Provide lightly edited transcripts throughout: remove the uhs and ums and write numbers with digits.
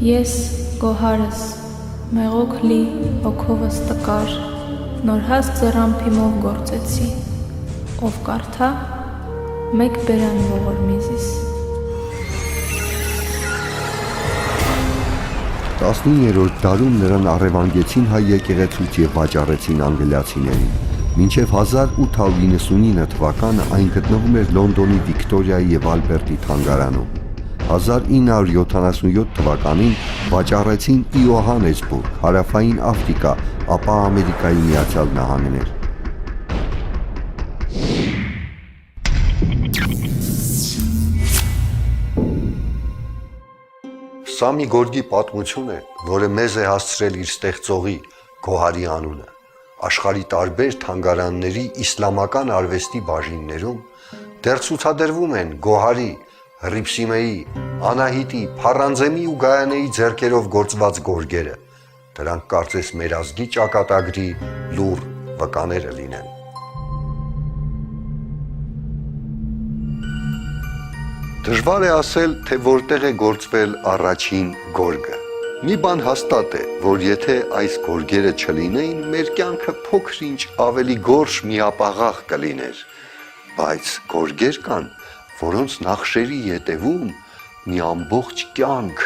Ես գոհարս, մեղոք լի հոգովս տկար, նոր հաստ ձեռամփիմով գործեցի, ով կարդա, մեկ բերան ողոր մեզիս։ 19-րդ դարում նրան առևանգեցին հայ եկեղեցուց եւ վաճառեցին անգլիացիներին։ Մինչև 1899 թվականը այն գտնվում էր Լոնդոնի Վիկտորիայի եւ Ալբերտի թանգարանում։ 1977 թվականին վաճառեցին Իոհանեսբուրգ, Հարավային Աֆրիկա, ապա Ամերիկայի Միացյալ Նահանգներ։ Սա մի գորգի պատմություն է, որը մեզ է հասցրել իր ստեղծողի Գոհարի անունը։ Աշխարհի տարբեր թանգարանների իսլամական արվեստի բաժիններում դեռ ցուցադրվում են Գոհարի, Հռիփսիմեի, Անահիտի, Փառանձեմի ու Գայանեի ձեռքերով գործված գորգերը։ Դրանք կարծես մեր ազգի ճակատագրի լուռ վկաները լինեն։ Դժվար է ասել, թե որտեղ է գործվել առաջին գորգը։ Մի բան հաստատ է, որ եթե այս գորգերը չլինեին, մեր կյանքը փոքր-ինչ ավելի գորշ միապաղաղ կլիներ, բայց գորգեր կան, որոնց նախշերի ետևում մի ամբողջ կյանք,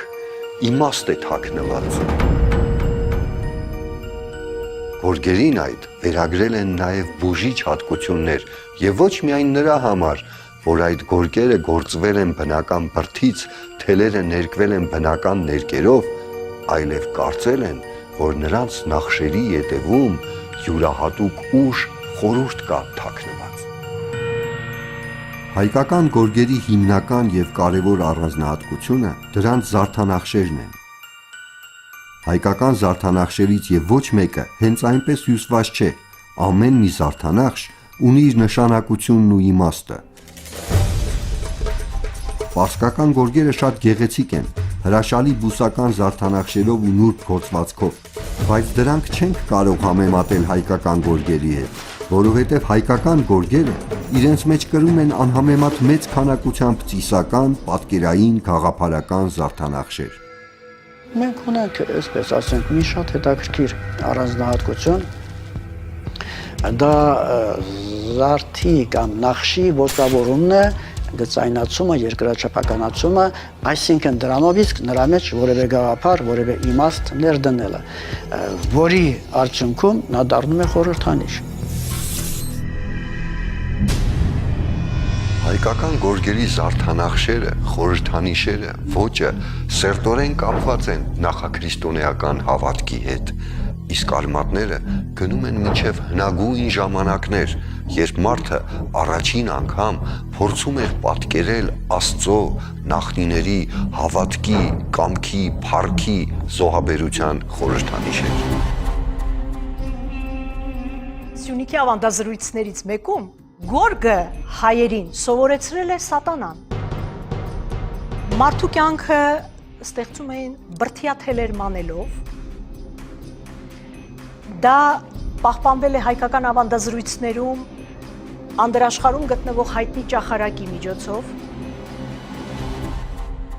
իմաստ է թաքնված։ Գորգերին այդ վերագրել են նաև բուժիչ հատկություններ եւ ոչ միայն նրա համար, որ այդ գորգերը գործվել են բնական բրդից, թելերը ներկվել են բնական ներկերով, այլև կարծել են, որ նրանց նախշերի ետևում յուրահատուկ ուժ խորհուրդ կա թաքնված։ Հայկական գորգերի հիմնական եւ կարևոր առանձնահատկությունը դրանց զարդանախշերն են։ Հայկական զարդանախշերից եւ ոչ մեկը հենց այնպես հյուսված չէ, ամեն մի զարդանախշ ունի իր նշանակությունն ու իմաստը։ Պարսկական գորգերը շատ գեղեցիկ են, հրաշալի բուսական զարդանախշերով ու նուրբ գործվածքով, բայց դրանք չենք կարող համեմատել հայկական գորգերի հետ, որովհետև հայկական գորգերը իրենց մեջ կրում են անհամեմատ մեծ քանակությամբ ծիսական, պատկերային, գաղափարական զարդանախշեր։ Մենք ունենք, այսպես ասենք, մի շատ հետաքրքիր առանձնահատկություն, դա զարդի կամ նախշի ոգավորումն է, գծայնացումը, երկրաչափականացումը, այսինքն դրանով իսկ նրա մեջ որևէ գաղափար, որևէ իմաստ ներդնելը, որի արդյունքում նա դառնում է խորհրդանիշ։ Հայկական գորգերի զարդանախշերը, խորհրդանիշերը, ոճը սերտորեն կապված են նախաքրիստոնեական հավատքի հետ, իսկ արմատները գնում են մինչև հնագույն ժամանակներ, երբ մարդը առաջին անգամ փորձում էր պատկերել Աստծո, նախնիների, հավատքի, կամքի, փառքի, զոհաբերության խորհրդանիշեր։ Սյունիքի ավանդազրույցներից մեկում գորգը հայերին սովորեցրել է սատանան։ Մարդու կյանքը ստեղծում էին բրդյաթելեր մանելով։ Դա պահպանվել է հայկական ավանդազրույցներում անդրաշխարհում գտնվող հայտնի ճախարակի միջոցով։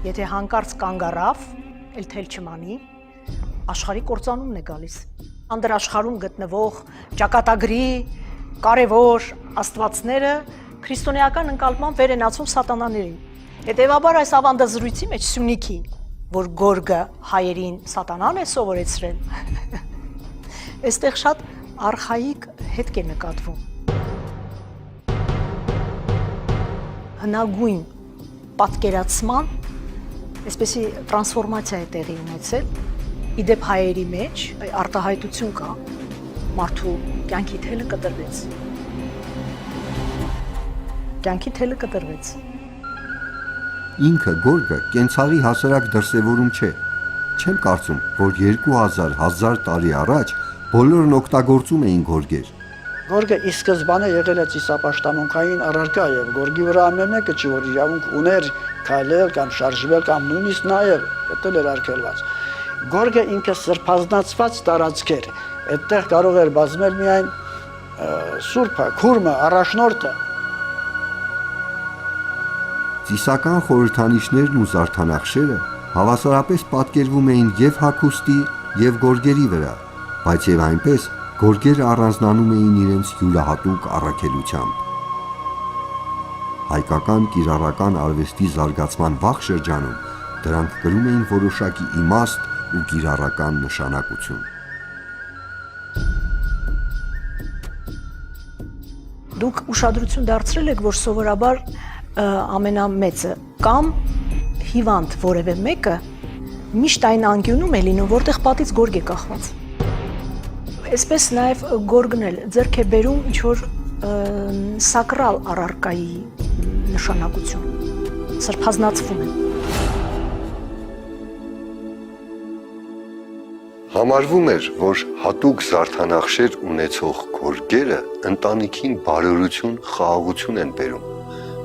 Եթե հանկարծ կանգ առավ, էլ թել չմանի, աշխարհի կործանումն է գալիս։ Անդրաշխարհում գտնվող ճակատագրի կարևոր աստվածները քրիստոնեական ընկալմամբ վեր են ացում սատանաներին։ Հետևաբար այս ավանդազրույցի մեջ Սյունիքի, որ գորգը հայերին սատանան է սովորեցրել, այստեղ շատ արխայիկ հետք է նկատվում։ Հնագույն պատկերացման այսպեսի տրանսֆորմացիա է տեղի ունեցել, իդեպ հայերի մեջ արտահայտություն կա, մարդու կյանքի թելը կտրվեց։ Կյանքի թելը կտրվեց։ Ինքը գորգը կենցաղի հասարակ դրսևորում չէ։ Չեմ կարծում, որ 2000 տարի առաջ բոլորն օգտագործում էին գորգեր։ Գորգը ի սկզբանե եղել է ծիսապաշտամունքային առարկա եւ գորգի վրա ամեն մեկը չի որ իրավունք ուներ քայլել կամ շարժվել կամ նույնիսկ նայել, դա էլ արգելված։ Գորգը ինքը սրբազնացված տարածք էր, այդտեղ կարող էր բազմել միայն սուրբը, քուրմը, առաջնորդը։ Ծիսական խորհրդանիշներն ու զարդանախշերը Հավասարապես պատկերվում էին եւ հագուստի եւ գորգերի վրա, բայց եւ այնպես գորգերը առանձնանում էին իրենց յուրահատուկ առաքելությամբ։ Հայկական կիրառական արվեստի զարգացման վաղ շրջանում դրանք կրում էին որոշակի իմաստ ու կիրառական նշանակություն։ Դուք ուշադրություն դարձրել եք, որ սովորաբար ամենամեծը կամ հիվանդ որևէ մեկը միշտ այն անկյունում է լինում, որտեղ պատից գորգ է կախված։ Այսպես նաև գորգն էլ ձեռք է բերում ինչ-որ սակրալ առարկայի նշանակություն, սրբազնացվում են։ Համարվում էր, որ հատուկ զարդանախշեր ունեցող գորգերը ընտանիքին բարօրություն, խաղաղություն են բերում։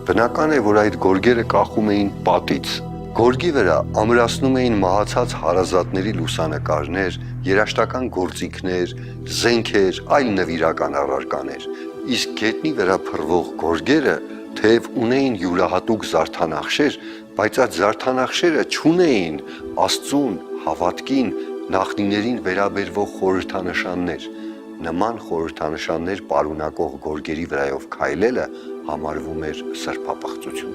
Բնական է, որ այդ գորգերը կախում էին պատից։ Գորգի վրա ամրացնում էին մահացած հարազատների լուսանկարներ, երաժշտական գործիքներ, զենքեր, այլ նվիրական առարկաներ։ Իսկ գետնի վրա փռվող գորգերը թեև ունեին յուրահատուկ զարդանախշեր, բայց այդ զարդանախշերը չունեին Աստծուն, հավատքին, նախնիներին վերաբերվող խորհրդանշաններ։ Նման խորհրդանշաններ պարունակող գորգերի վրայով քայլելը համարվում էր սրբապղծություն։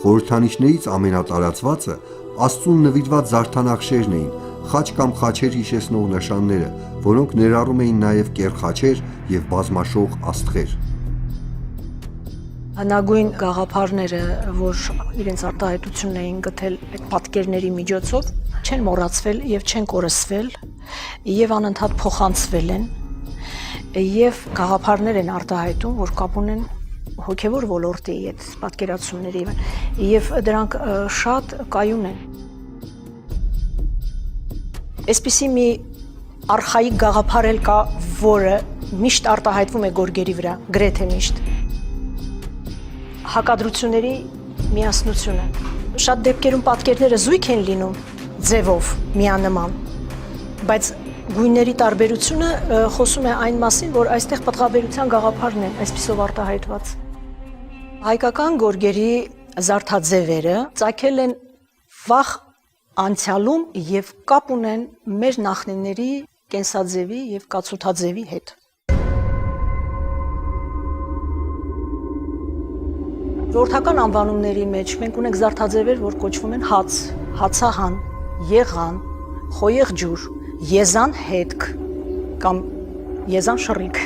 Խորհրդանիշներից ամենատարածվածը Աստծուն նվիրված զարդանախշերն էին, խաչ կամ խաչեր հիշեցնող նշանները, որոնք ներառում էին նաև կեռխաչեր եւ բազմաշող աստղեր։ Հնագույն գաղափարները, որ իրենց արտահայտությունն էին գտել այդ պատկերների միջոցով, չեն մոռացվել եւ չեն կորսվել եւ անընդհատ փոխանցվել են եւ գաղափարներ են արտահայտում, որ կապ ունեն հոգևոր ոլորտի այդ պատկերացումների եւ դրանք շատ կայուն են։ Այսպիսի մի արխայիկ գաղափար էլ կա, որը միշտ արտահայտվում է գորգերի վրա, գրեթե միշտ։ Հակադրությունների միասնությունը։ Շատ դեպքերում պատկերները զույգ են լինում ձևով միանման, բայց գույների տարբերությունը խոսում է այն մասին, որ այստեղ պտղաբերության գաղափարն են այսպիսով արտահայտված։ Հայկական գորգերի զարդաձևերը ծագել են վաղ անցյալում եւ կապ ունեն մեր նախնիների կենսաձևի եւ կացութաձևի հետ։ Ժողովրդական անվանումների մեջ մենք ունենք զարդաձևեր, որ կոչվում են հաց, հացահան, եղան, խոյեղ ջուր, եզան հետք կամ եզան շռիկ,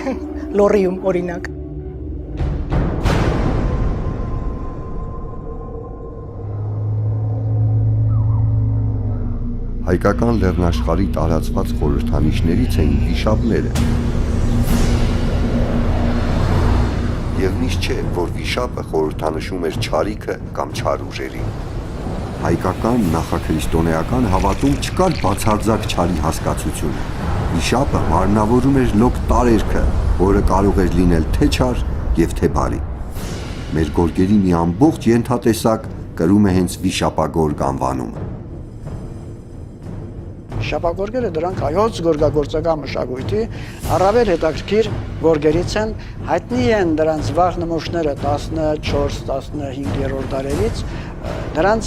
լորիում օրինակ։ Հայկական լեռնաշխարհի տարածված խորհրդանիշներից էին վիշապները։ Եվ միշտ չէ, որ վիշապը խորհրդանշում էր չարիքը կամ չար ուժերին։ Հայկական նախաքրիստոնեական հավատում չկար բացարձակ չարի հասկացությունը։ Վիշապը մարմնավորում էր լոկ տարերքը, որը կարող էր լինել թե չար եւ թե բարի։ Մեր գորգերի մի ամբողջ ենթատեսակ կրում է հենց վիշապագորգ անվանումը։ Վիշապագորգերը դրանք հայոց գորգագործական մշակույթի առավել հետաքրքիր գորգերից են, հայտնի են դրանց վաղ նմուշները 14-15-րդ դարերից, դրանց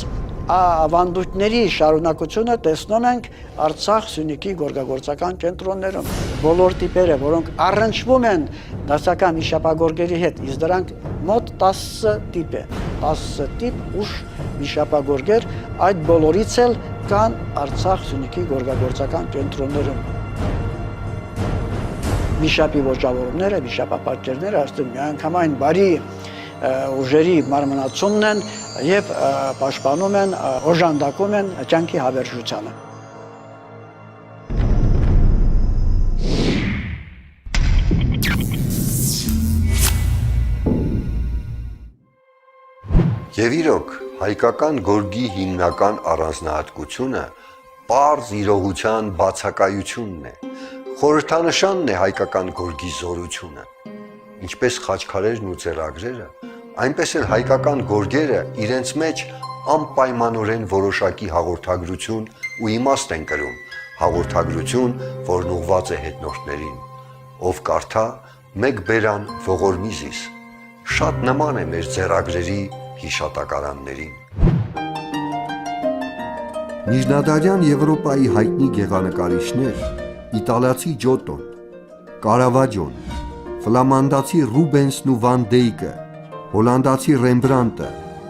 ավանդույթների շարունակությունը տեսնում ենք Արցախ, Սյունիքի գորգագործական կենտրոններում։ Բոլոր տիպերը, որոնք առնչվում են դասական վիշապագորգերի հետ, իսկ դրանք մոտ 10 տիպ է, 10 տիպ ուշ վիշապագորգեր, այդ բոլորից էլ կան Արցախ, Սյունիքի գորգագործական կենտրոններում։ Վիշապի ոճավորումները, վիշապապատկերները այստեղ միանգամայն բարի ուժերի մարմնացումն են եւ պաշտպանում են, օժանդակում են կյանքի հավերժությանը։ Եվ իրոք, հայկական գորգի հիմնական առանձնահատկությունը պարզ իրողության բացակայությունն է, խորհրդանշանն է հայկական գորգի զորությունը, ինչպես խաչքարերն ու ձեռագրերը, այնպես էլ հայկական գորգերը իրենց մեջ անպայմանորեն որոշակի հաղորդագրություն ու իմաստ են կրում, հաղորդագրություն, որն ուղղված է հետնորդներին, ով կարդա մեկ բերան ողորմի զիս, շատ նման է մեր ձեռագրերի հիշատակարաններին։ Միջնադարյան Եվրոպայի հայտնի գեղանկարիչներ իտալացի Ջոտոն, Կարավաջոն, ֆլամանդացի Ռուբենսն ու Վան Դեյկը, հոլանդացի Ռեմբրանտը,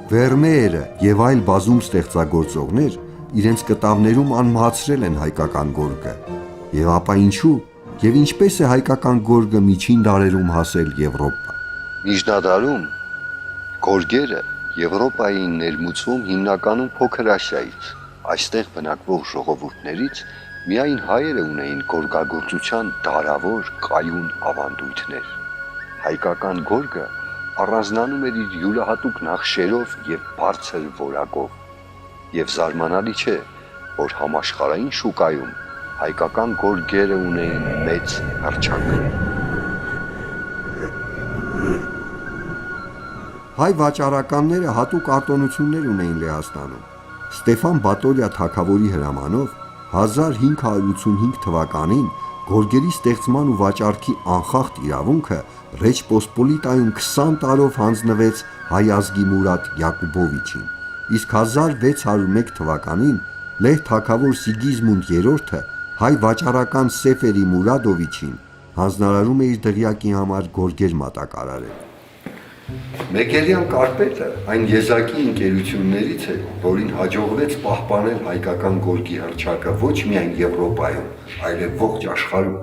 Վերմեերը եւ այլ բազում ստեղծագործողներ իրենց կտավներում անմահացրել են հայկական գորգը։ Եվ ապա ինչու եւ ինչպես է հայկական գորգը միջին դարերում հասել Եվրոպա։ Միջնադարում գորգերը Եվրոպայի ներմուծվում հիմնականում Փոքր Ասիայից։ Այստեղ բնակվող ժողովուրդներից միայն հայերը ունեին գորգագործության դարավոր կայուն ավանդույթներ։ Հայկական գորգը առանձնանում էր իր յուրահատուկ նախշերով եւ բարձր որակով։ Եվ զարմանալի չէ, որ համաշխարհային շուկայում հայկական գորգերը ունեին մեծ հռչակ։ Հայ վաճառականները հատուկ արտոնություններ ունեին Լեհաստանում։ Ստեփան Բատորիա թագավորի հրամանով 1585 թվականին գորգերի ստեղծման ու վաճառքի անխախտ իրավունքը Ռեջ Պոսպոլիտայում 20 տարով հանձնվեց հայ ազգի Մուրադ Յակուբովիչին, իսկ 1601 թվականին Լեհ թագավոր Սիգիզմունդ III հայ վաճառական Սեֆերի Մուրադովիչին հանձնարարում է իր դղյակի համար գորգեր մատակարարել։ Մեգերյան կարպետը այն եզակի ընկերություններից է, որին հաջողվեց պահպանել հայկական գորգի հռչակը ոչ միայն Եվրոպայում, այլև ողջ աշխարհում։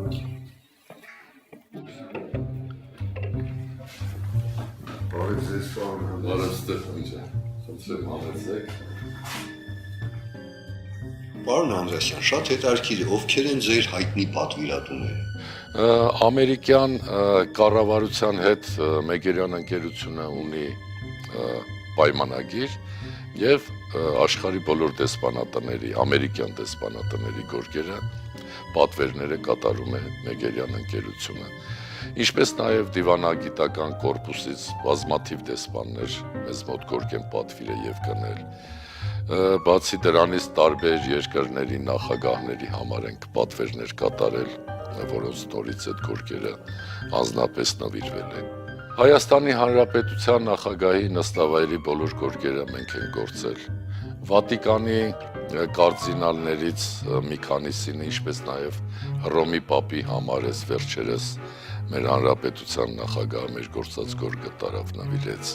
Պարոն Անդրեասյան, շատ հետաքրքիր է, ովքեր են ձեր հայտնի պատվիրատուները։ Ամերիկյան կառավարության հետ Մեգերյան ընկերությունը ունի պայմանագիր եւ աշխարհի բոլոր դեսպանատների, ամերիկյան դեսպանատների գորգերը պատվերները կատարում է Մեգերյան ընկերությունը։ Ինչպես նաև դիվանագիտական կորպուսից բազմաթիվ դեսպաններ մեզ մոտ գորգ են պատվիրել եւ գնել։ Բացի դրանից տարբեր երկրների նախագահների համար ենք պատվերներ կատարել, որոնց նորից այդ գորգերը անձնապես նվիրվել են։ Հայաստանի Հանրապետության նախագահի նստավայրի բոլոր գորգերը մենք ենք գործել։ Վատիկանի կարդինալներից մի քանիսին, ինչպես նաև Հռոմի Պապի համար էս վերջերս մեր հանրապետության նախագահը մեր գործած գորգը տարավ նվիրեց։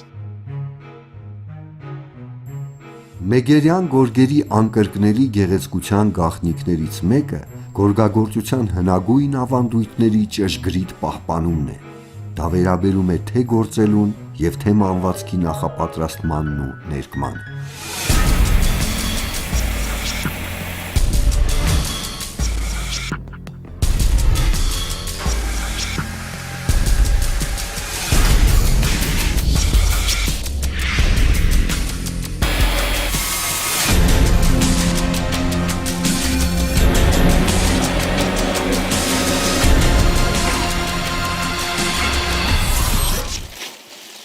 Մեգերյան գորգերի անկրկնելի գեղեցկության գաղտնիքներից մեկը գորգագործության հնագույն ավանդույթների ճշգրիտ պահպանումն է։ Դա վերաբերում է թե գործելուն եւ թե մանվածքի նախապատրաստմանն ու ներկմանը։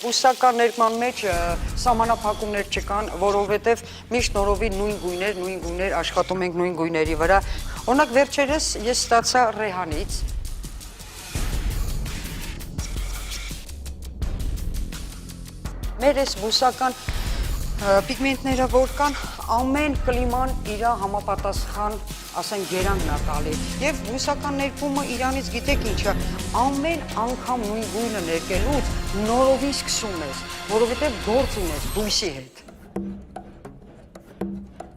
Բուսական ներկման մեջ սահմանափակումներ չկան, որովհետև միշտ նորովի նույն գույներ աշխատում ենք նույն գույների վրա։ Օրինակ վերջերս ես ստացա Ռեհանից մեր այս բուսական պիգմենտները որ կան, ամեն կլիման իր համապատասխան, ասենք, գերանքն է տալի։ Եվ բուսական ներկումը իրանից գիտեք ինչ է, ամեն անգամ նույն գույնը ներկելուց նորովի սկսում ես, որովհետև գործ ունես բույսի հետ։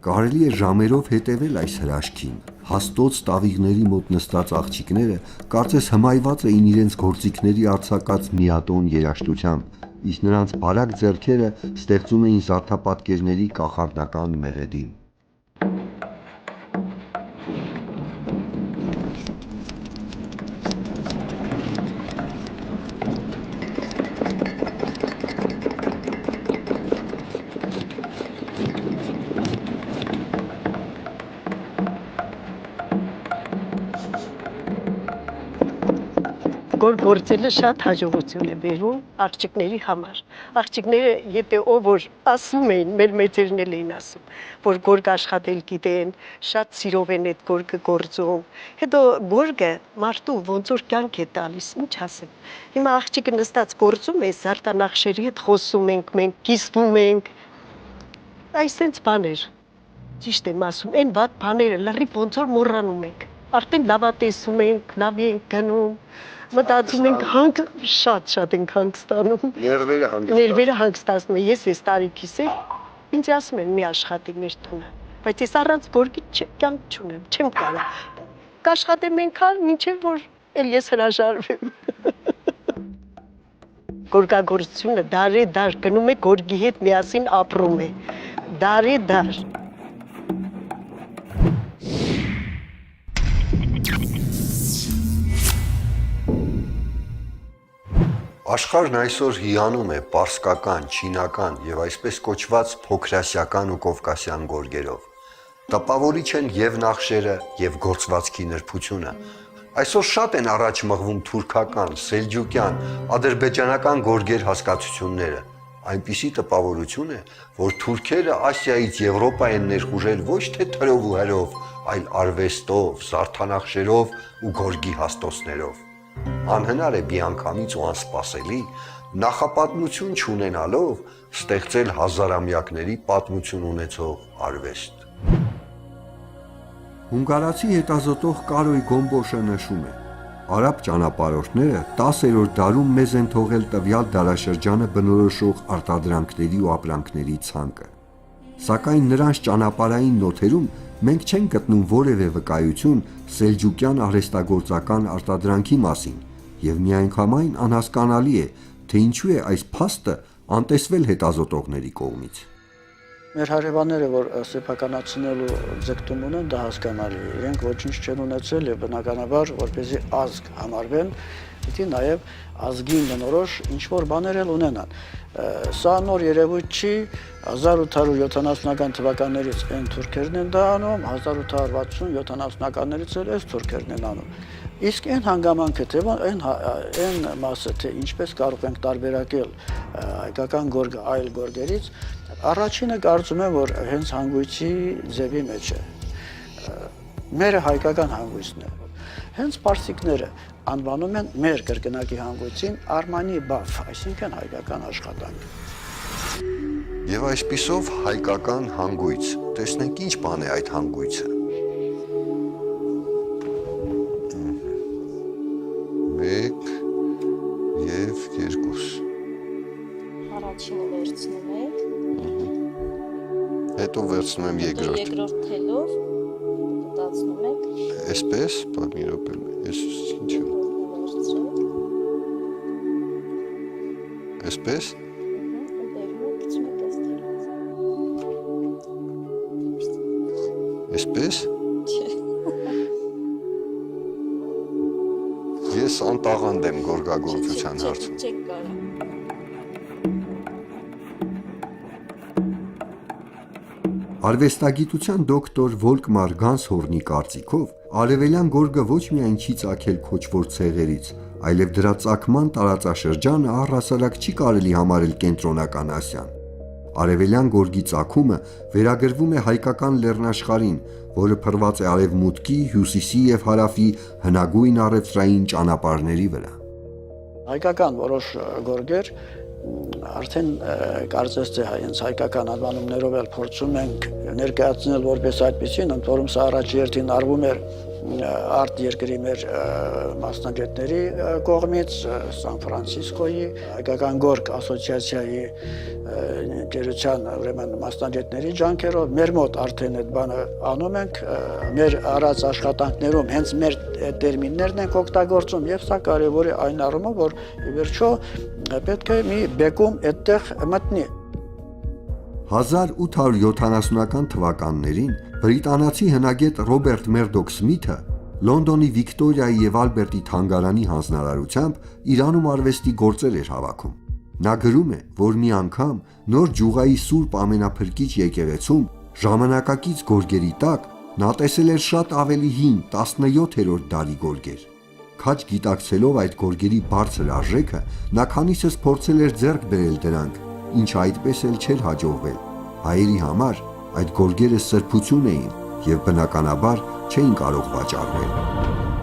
Կարելի է ժամերով հետևել այս հրաշքին։ Հաստոց տավիղների մոտ նստած աղջիկները կարծես հմայված էին իրենց գործիքների արձակած միատոն երաժշտությամբ, իսկ նրանց բարակ ձեռքերը ստեղծում էին զարդապատկերների կախարդական մեղեդին։ Գործելը շատ հաջողություն է բերում աղջիկների համար։ Աղջիկները, եթե ով որ ասում էին, մեր մեծերն էլ էին ասում, որ գորգ աշխատել գիտեն, շատ սիրով են այդ գորգը գործում։ Հետո գորգը մարդու ոնց որ կյանք է տալիս, ինչ ասեմ։ Հիմա աղջիկը նստած գործում է, զարդանախշերի հետ խոսում ենք, մենք կիսվում ենք։ Այսպես բաներ։ Ճիշտ եմ ասում, այն վատ բաները լրիվ ոնց որ մոռանում ենք։ Արդեն լավա տեսում ենք, լավ ենք գնում, մտածում ենք շատ ենք հանգստանում։ Ներվերը հանգստացնում են։ Ես այս տարիքիս եմ, ինձ ասում են մի աշխատի մեր տունը, բայց ես առանց գորգի կյանք չունեմ, չեմ կարող։ Կաշխատեմ այնքան, մինչև որ էլ ես հրաժարվեմ։ Գորգագործությունը դարի-դար գնում է գորգի հետ միասին ապրում է։ Դարի-դար։ Աշխարհն այսօր հիանում է պարսկական, չինական եւ այսպես կոչված փոքրասիական ու կովկասյան գորգերով։ Տպավորիչ են եւ նախշերը, եւ գործվածքի նրբությունը։ Այսօր շատ են առաջ մղվում թուրքական, սելջուկյան, ադրբեջանական գորգեր հասկացությունները։ Այնպիսի տպավորություն է, որ թուրքերը Ասիայից Եվրոպա են ներխուժել ոչ թե թրով ու հրով, այլ արվեստով, զարդանախշերով ու գորգի հաստոցներով։ Անհնար է միանգամից ու անսպասելի նախապատմություն չունենալով ստեղծել հազարամյակների պատմություն ունեցող արվեստ։ Հունգարացի հետազոտող Կարոյ Գոմբոշը նշում է. արաբ ճանապարհորդները 10-րդ դարում մեզ են թողել տվյալ դարաշրջանը բնորոշող արտադրանքների ու ապրանքների ցանկը։ Սակայն նրանց ճանապարհային նոթերում մենք չենք գտնում որևէ վկայություն սելջուկյան արհեստագործական արտադրանքի մասին, եւ միանգամայն անհասկանալի է, թե ինչու է այս փաստը անտեսվել հետազոտողների կողմից։ Մեր հարևանները, որ սեփականացնելու ձգտում ունեն, դա հասկանալի է։ Իրենք ոչինչ չեն ունեցել եւ բնականաբար, որպեսզի ազգ համարվեն, պետք է նաեւ ազգին բնորոշ ինչ-որ բաներ էլ ունենան։ Սա նոր երևույթ չի, 1870-ական թվականներից այն թուրքերն են դա անում, 1860-70-ականներից էլ այս թուրքերն են անում։ Իսկ այն հանգամանքը, թե այն մասը, թե ինչպես կարող ենք տարբերակել հայկական գորգը այլ գորգերից, առաջինը կարծում եմ, որ հենց հանգույցի ձևի մեջ է։ Մերը հայկական հանգույցն է։ Հենց պարսիկները անվանում են մեր կրկնակի հանգույցին Արմանի բաֆ, այսինքն հայկական աշխատանք։ Եվ այսպիսով հայկական հանգույց, տեսնենք ինչ բան է այդ հանգույցը։ Մեկ և երկուս։ Առաջինը վերցնում եք։ Հետո վերցնում եմ երկրորդ։ Երկրորդ թելով մտածնում եք։ Այսպես, մի րոպե, այս ինչ է։ Այսպես։ Այսպես։ Ես անտաղանդ եմ գորգագործության հարցում։ Չեք կարող։ Արվեստագիտության դոկտոր Վոլկմար Գանսհորնի կարծիքով արևելյան գորգը ոչ միայն չի ծագել քոչվոր ցեղերից, այլև դրա ծագման տարածաշրջանը առհասարակ չի կարելի համարել կենտրոնական Ասիան։ Արևելյան գորգի ծագումը վերագրվում է հայկական լեռնաշխարհին, որը փռված է արևմուտքի, հյուսիսի եւ հարավի հնագույն առևտրային ճանապարհների վրա։ Հայկական որոշ գորգեր արդեն կարծես թե հենց հայկական անվանումներով էլ փորձում ենք ներկայացնել որպես այդպեսին, ընդ որում սա առաջի հերթին արվում էր արտ երկրի մեր մասնագետների կողմից, Սան Ֆրանցիսկոյի հայկական գորգ ասոցիացիայի գերության ուրեմն մասնագետների ջանքերով մեր մոտ արդեն այդ բանը անում ենք, մեր արած աշխատանքներում հենց մեր տերմիններն ենք օգտագործում եւ սա կարեւոր է այն առումով, որ ի վերջո պետք է մի բեկում այդտեղ մտնի։ 1870-ական թվականներին բրիտանացի հնագետ Ռոբերտ Մերդոք Սմիթը Լոնդոնի Վիկտորիայի եւ Ալբերտի թանգարանի հանձնարարությամբ Իրանում արվեստի գործեր էր հավաքում։ Նա գրում է, որ մի անգամ նոր Ջուղայի Սուրբ Ամենափրկիչ եկեղեցում ժամանակակից գորգերի տակ նա տեսել էր շատ ավելի հին 17-րդ դարի գորգեր։ Քաջ գիտակցելով այդ գորգերի բարձր արժեքը, նա քանիսս փորձել էր ձեռք բերել դրանք, ինչը այդպես էլ չէր հաջողվել։ Հայերի համար այդ գորգերը սրբություն էին եւ բնականաբար չէին կարող վաճառվել։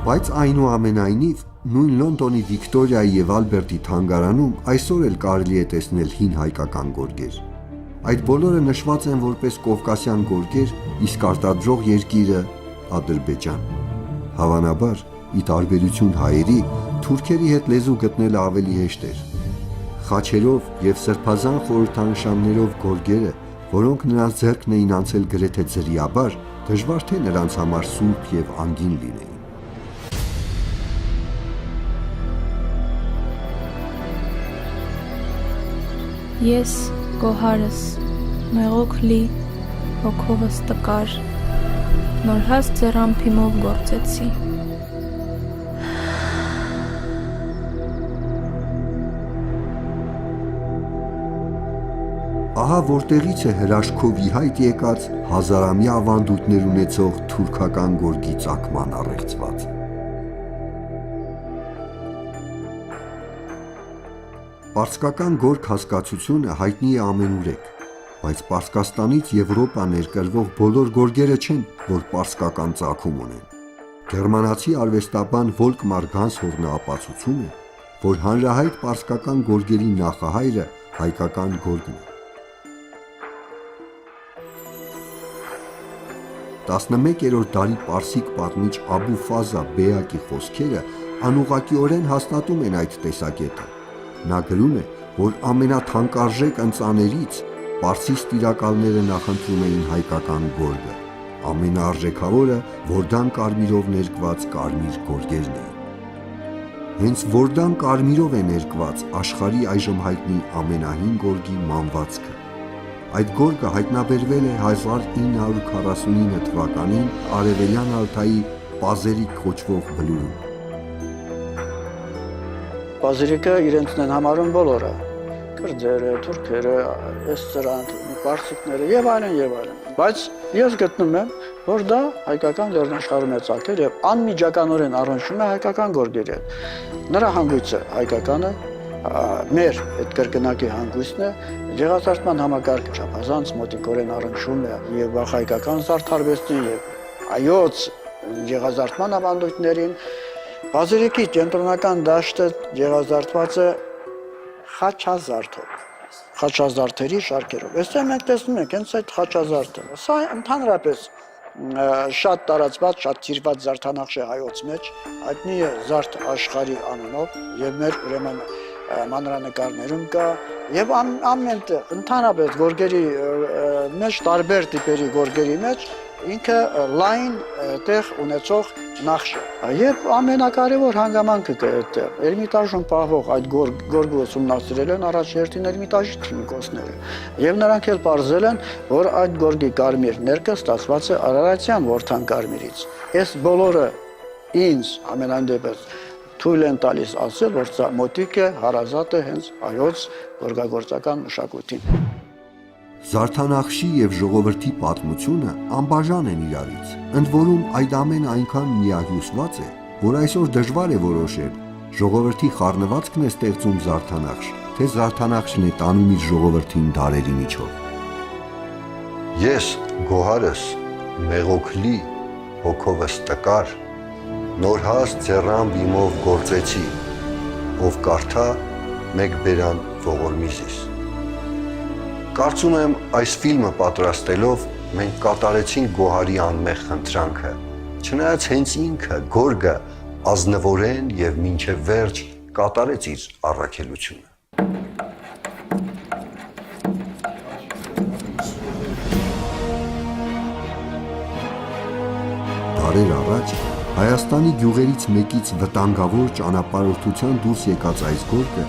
Բայց այնուամենայնիվ նույն Լոնդոնի Վիկտորիայի եւ Ալբերտի թանգարանում այսօր էլ կարելի է տեսնել հին հայկական գորգեր։ Այդ բոլորը նշված են որպես կովկասյան գորգեր, իսկ արտադրող երկիրը Ադրբեջան։ Հավանաբար, ի տարբերություն հայերի, թուրքերի հետ լեզու գտնելը ավելի հեշտ էր։ Խաչերով եւ սրբազան խորհրդանշաններով գորգերը, որոնք նրանց ձեռքն էին անցել գրեթե ձրիաբար, դժվար թե նրանց համար սուրբ եւ անգին լինեին։ Ես գոհարս, մեղոք լի, հոգովս տկար, նոր հաստ ձեռամփիմով գործեցի։ Ահա որտեղից է հրաշքով ի հայտ եկած հազարամյա ավանդույթներ ունեցող թուրքական գորգի ծագման առեղծված։ Պարսկական գորգ հասկացությունը հայտնի է ամենուրեք, բայց Պարսկաստանից Եվրոպա ներկրվող բոլոր գորգերը չեն, որ պարսկական ծագում ունեն։ Գերմանացի արվեստաբան Վոլկմար Գանսհորնը ապացուցում է, որ հանրահայտ պարսկական գորգերի նախահայրը հայկական գորգն է։ 11-րդ դարի պարսիկ պատմիչ Աբու Ֆազա Բեակի խոսքերը անուղղակիորեն հաստատում են այդ տեսակետը։ Նա գրում է, որ ամենաթանկարժեք ընծաներից պարսից տիրակալները նախընտրում էին հայկական գորգը, ամենաարժեքավորը Վորդան կարմիրով ներկված կարմիր գորգերն էին։ Հենց Վորդան կարմիրով է ներկված աշխարհի այժմ հայտնի ամենահին գորգի մանվածքը։ Այդ գորգը հայտնաբերվել է 1949 թվականին Արևելյան Ալթայի Պազերիկ կոչվող բլուրում։ Պազերիկը իրենցն են համարում բոլորը, կրձերը, թուրքերը, էսծրանք, պարսիկները եւ այլն եւ այլն։ Բայց ես գտնում եմ, որ դա հայկական լեռնաշխարհում է ծագել եւ անմիջականորեն առնչվում է հայկական գորգերի հետ։ Նրա հանգույցը հայկականը, մեր այդ կրկնակի հանգույցն է, գեղազարդման համակարգը չափազանց մոտիկորեն առնչվում է եւ հայկական զարդարվեստին եւ այոց գեղազարդման ավանդույթներին։ Պազերիկի կենտրոնական դաշտը գեղազարդված է խաչազարդով, խաչազարդերի շարքերով։ Այստեղ մենք տեսնում ենք հենց այդ խաչազարդը։ Սա ընդհանրապես շատ տարածված, շատ սիրված զարդանախշ է հայոց մեջ, հայտնի է Զարդ աշխարհի անունով եւ մեր ուրեմն մանրանկարներում կա եւ ամենտեղ ընդհանրապես գորգերի մեջ տարբեր տիպերի գորգերի մեջ ինքը լայն տեղ ունեցող նախշ է եւ ամենակարևոր հանգամանքը կա այդտեղ Էրմիտաժում պահվող այդ գորգը ուսումնասիրել են առաջերտին Էրմիտաժի քիմիկոսները եւ նրանք էլ ողջել են որ այդ գորգի կարմիր ներկը ստացված է արարատյան Վորդան կարմիրից այս բոլորը ինձ ամենայն դեպս թույլ են տալիս ասել, որ սա մոտիկ է, հարազատ է հենց հայոց գորգագործական մշակույթին։ Զարդանախշի եւ ժողովրդի պատմությունը անբաժան են իրարից, ընդ որում այդ ամենը այնքան միահյուսված է, որ այսօր դժվար է որոշել ժողովրդի խառնվածքն է ստեղծում զարդանախշ, թե զարդանախշն է տանում իր ժողովրդին դարերի միջով։ Ես գոհարս, մեղոքլի, հոգովս տկար, նոր հաստ ձեռամ բիմով գործեցի, ով կարդա մեկ բերան ողորմիզիս։ Կարծում եմ այս ֆիլմը պատրաստելով մենք կատարեցինք գոհարի անմեղ խնդրանքը, չնայած հենց ինքը գորգը ազնվորեն եւ մինչեւ վերջ կատարեց իր առաքելությունը։ Դարեր առաջ Հայաստանի գյուղերից մեկից վտանգավոր ճանապարհորդության դուրս եկած այս գորգը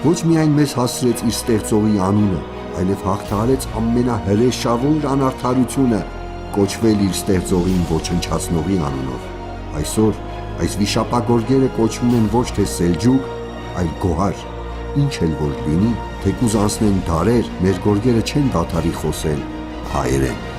ոչ միայն մեզ հասցրեց իր ստեղծողի անունը, այլև հաղթահարեց ամենահրեշավոր անարդարությունը կոչվել իր ստեղծողին ոչնչացնողի անունով։ Այսօր այս վիշապագորգերը կոչվում են ոչ թե Սելջուկ, այլ գոհար։ Ինչ էլ որ լինի, թեկուզ անցնեն դարեր, մեր գորգերը չեն դադարի խոսել հայերեն։